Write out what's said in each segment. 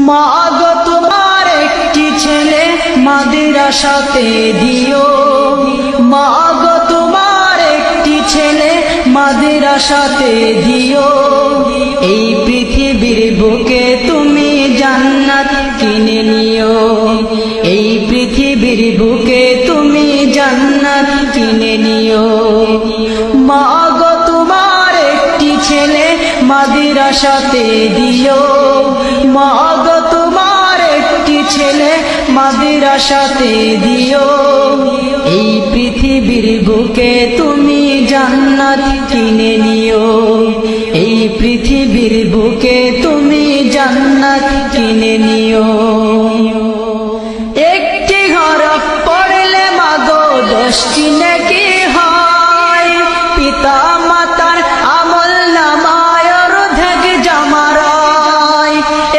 মা গো তোমার একটি ছেলে মাদ্রাসাতে দিও, মা গো তোমার একটি ছেলে মাদ্রাসাতে দিও। এই পৃথিবীর বুকে তুমি জান্নাত কিনে নিও, এই পৃথিবীর বুকে তুমি জান্নাত কিনে নিও। মা গো তোমার একটি ছেলে মাদ্রাসাতে দিও, মা গো তোমার একটি ছেলে মাদ্রাসাতে দিও। এই পৃথিবীর বুকে তুমি জান্নাত কিনে নিও, এই পৃথিবীর বুকে তুমি জান্নাত কিনে নিও। একটি হরফ পড়লে মাগো 10টি নেকি হয়, পিতা মাতার আমল নামায় অর্ধেক জমা রয়।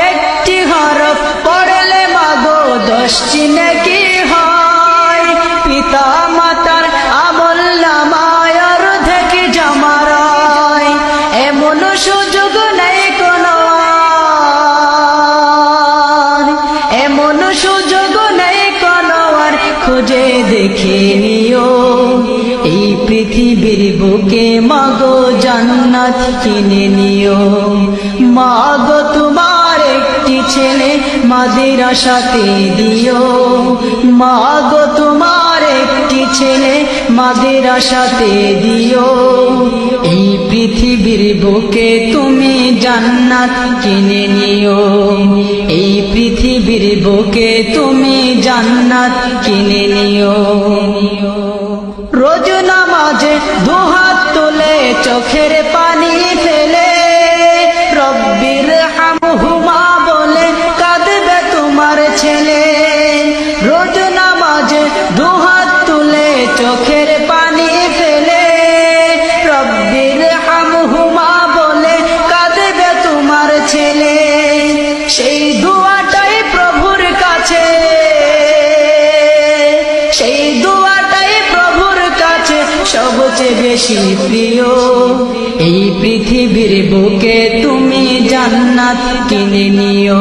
একটি হরফ পড়লে মাগো 10টি নেকি হয়, পিতা মাতার আমল নামায় অর্ধেক জমা রয়। এমন সুযোগ নেই কোনো আর, এমন সুযোগ নেই কোনো আর, খুঁজে দেখে নিও। এই পৃথিবীর বুকে মাগো জান্নাত কিনে নিও। মাগো তোমার একটি ছেলে মাদ্রাসাতে দিও, মাগো তোমার একটি ছেলে মাদ্রাসাতে দিও। এই পৃথিবীর বুকে তুমি জান্নাত কিনে নিও, এই পৃথিবীর বুকে তুমি জান্নাত কিনে নিও। রোজ নামাজে দুহাত তুলে চোখের পানি ফেলে, রব্বির হামহুমা বলে কাঁদবে তোমার ছেলে। রোজ নামাজে দুহাত তুলে চোখের পানি ফেলে, রব্বির হামহুমা বলে কাঁদবে তোমার ছেলে। সেই দুয়াটাই প্রভুর কাছে, সেই দুয়াটাই প্রভুর কাছে সবচেয়ে বেশি প্রিয়। এই পৃথিবীর বুকে তুমি জান্নাত কিনে নিও।